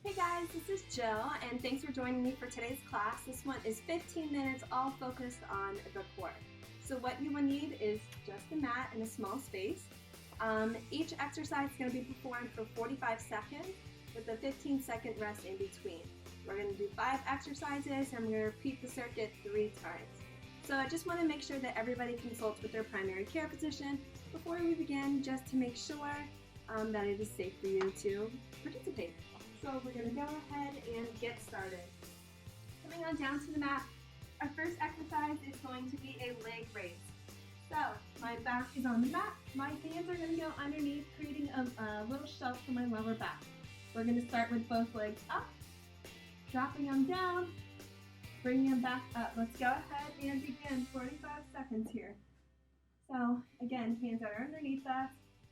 Hey guys, this is Jill, and thanks for joining me for today's class. This one is 15 minutes, all focused on the core. So what you will need is just a mat and a small space. Each exercise is going to be performed for 45 seconds with a 15-second rest in between. We're going to do 5 exercises, and we're going to repeat the circuit 3 times. So I just want to make sure that everybody consults with their primary care physician before we begin, just to make sure that it is safe for you to participate. So we're going to go ahead and get started. Coming on down to the mat, our first exercise is going to be a leg raise. So my back is on the mat, my hands are going to go underneath, creating a little shelf for my lower back. We're going to start with both legs up, dropping them down, bringing them back up. Let's go ahead and begin 45 seconds here. So again, hands are underneath us.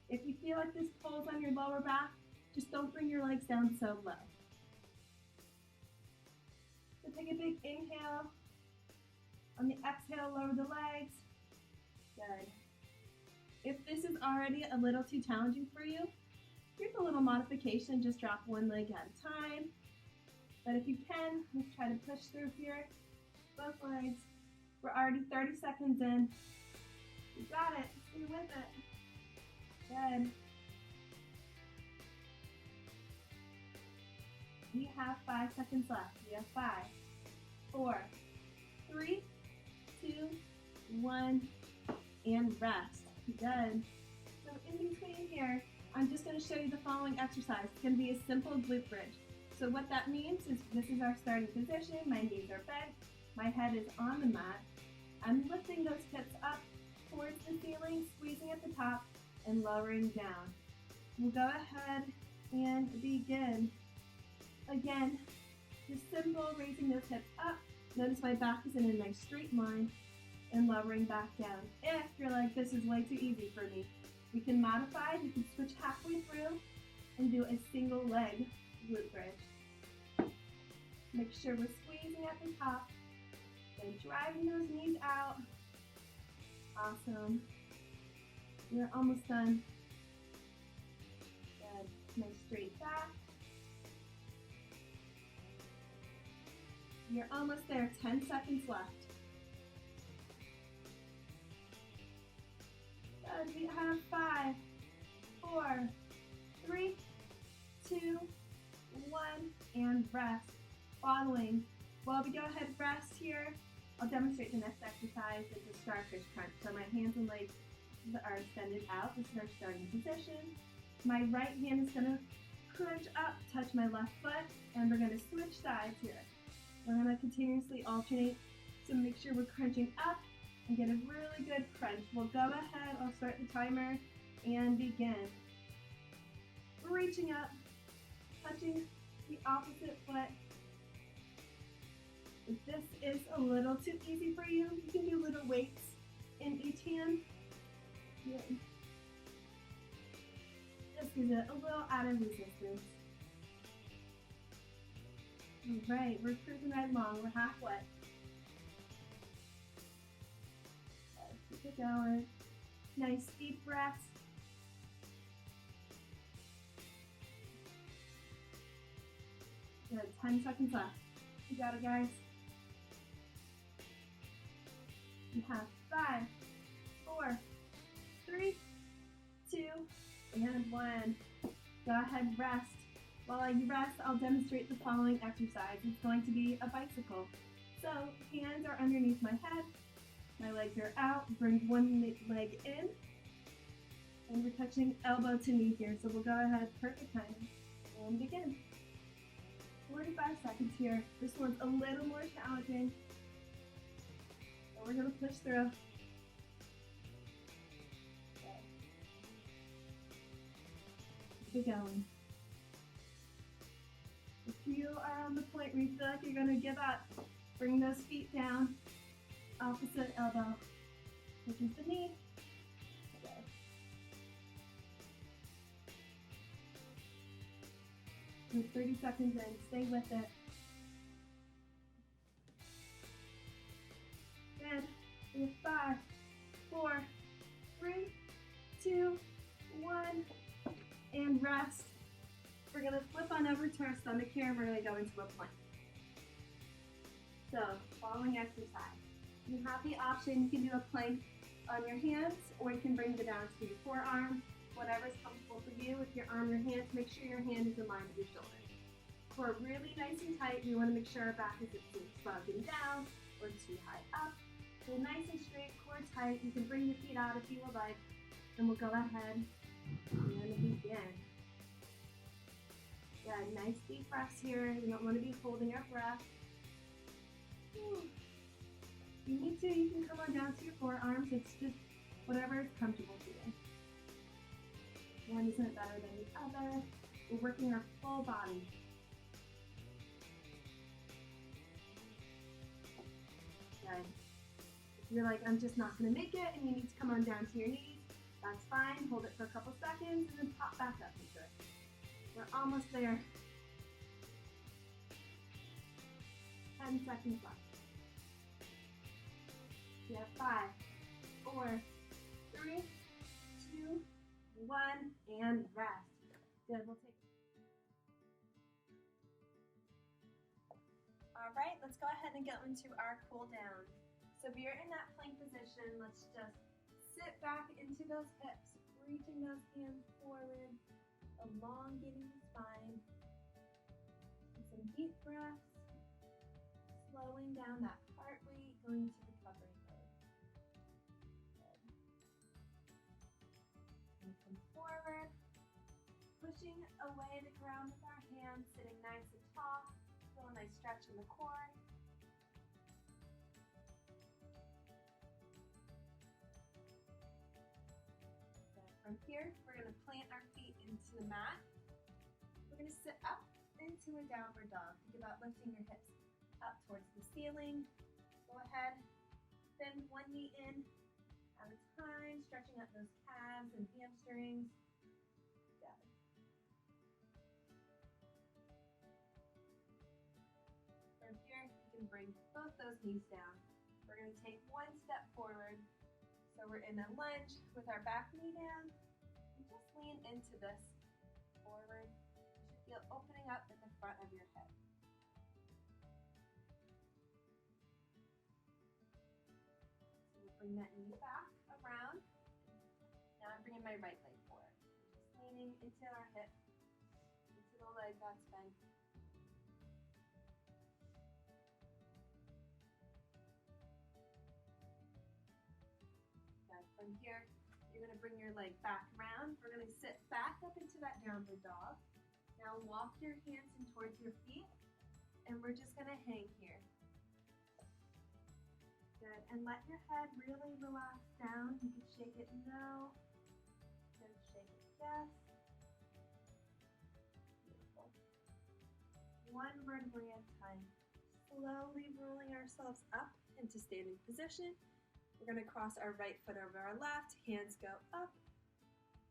If you feel like this pulls on your lower back, just don't bring your legs down so low. So take a big inhale. On the exhale, lower the legs. Good. If this is already a little too challenging for you, here's a little modification. Just drop one leg at a time. But if you can, let's try to push through here. Both legs. We're already 30 seconds in. You got it. Stay with it. Good. We have 5 seconds left. We have 5, 4, 3, 2, 1, and rest. Good. So in between here, I'm just going to show you the following exercise. It's going to be a simple glute bridge. So what that means is this is our starting position. My knees are bent. My head is on the mat. I'm lifting those hips up towards the ceiling, squeezing at the top, and lowering down. We'll go ahead and begin. Again, just simple, raising those hips up. Notice my back is in a nice straight line and lowering back down. If you're like, this is way too easy for me, we can modify. You can switch halfway through and do a single leg glute bridge. Make sure we're squeezing at the top and driving those knees out. Awesome. We're almost done. Good. Nice straight back. You're almost there, 10 seconds left. Good, we have 5, 4, 3, 2, 1, and rest. Following, while we go ahead and rest here, I'll demonstrate the next exercise. It's a starfish crunch. So my hands and legs are extended out. This is our starting position. My right hand is going to crunch up, touch my left foot, and we're going to switch sides here. We're going to continuously alternate, so make sure we're crunching up and get a really good crunch. We'll go ahead, I'll start the timer, and begin. Reaching up, touching the opposite foot. If this is a little too easy for you, you can do little weights in each hand. Good. Just gives it a little added resistance. All right, we're cruising right along. We're halfway. Let's keep it going. Nice deep breaths. Good, 10 seconds left. You got it, guys. You have 5, 4, 3, 2, and 1. Go ahead, rest. While you rest, I'll demonstrate the following exercise. It's going to be a bicycle. So hands are underneath my head, my legs are out, bring one leg in, and we're touching elbow to knee here. So we'll go ahead, perfect timing, and begin. 45 seconds here. This one's a little more challenging, but we're gonna push through. Okay. Keep it going. If you are on the point where you feel like you're going to give up, bring those feet down, opposite elbow, which is the knee. Okay. We're 30 seconds in, stay with it. Good. We have 5, 4, 3, 2, 1, and rest. we're gonna flip on over to our stomach here and we're gonna go into a plank. So, following exercise. You have the option, you can do a plank on your hands, or you can bring it down to your forearms, whatever's comfortable for you. If you're on your hands, make sure your hand is in line with your shoulder. Core really nice and tight. We want to make sure our back isn't too slumping down or too high up. So nice and straight, core tight. You can bring your feet out if you would like, and we'll go ahead and begin. Yeah, nice deep breaths here. You don't want to be holding our breath. If you need to, you can come on down to your forearms. It's just whatever is comfortable for you. One isn't better than the other. We're working our full body. Good. If you're like, I'm just not going to make it, and you need to come on down to your knees, that's fine. Hold it for a couple seconds, and then pop back up into it. We're almost there. 10 seconds left. We have 5, 4, 3, 2, 1, and rest. Good, we'll take it. All right, let's go ahead and get into our cool down. So if you're in that plank position, let's just sit back into those hips, reaching those hands forward, elongating the spine. And some deep breaths, slowing down that heart rate, going to recovery mode. Good. And come forward, pushing away the ground with our hands, sitting nice and tall. Feel a nice stretch in the core. From here, we're going to plant our feet into the mat. We're going to sit up into a downward dog. Think about lifting your hips up towards the ceiling. Go ahead, bend one knee in at a time, stretching up those calves and hamstrings. Good. From here, you can bring both those knees down. We're going to take one step forward. So we're in a lunge with our back knee down, and just lean into this forward. You should feel opening up in the front of your head. So we'll bring that knee back around. Now I'm bringing my right leg forward. Just leaning into our hip, into the leg that's bent. From here, you're going to bring your leg back around. We're going to sit back up into that downward dog. Now walk your hands in towards your feet, and we're just going to hang here. Good, and let your head really relax down. You can shake it no, then shake it yes. Beautiful. One vertebrae at a time. Slowly rolling ourselves up into standing position. We're going to cross our right foot over our left, hands go up.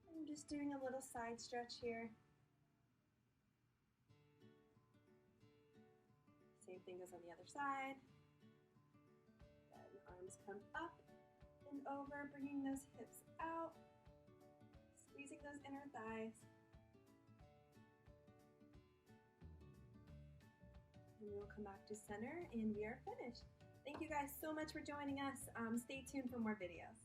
I'm just doing a little side stretch here. Same thing goes on the other side. Then arms come up and over, bringing those hips out, squeezing those inner thighs. And we'll come back to center and we are finished. Thank you guys so much for joining us. Stay tuned for more videos.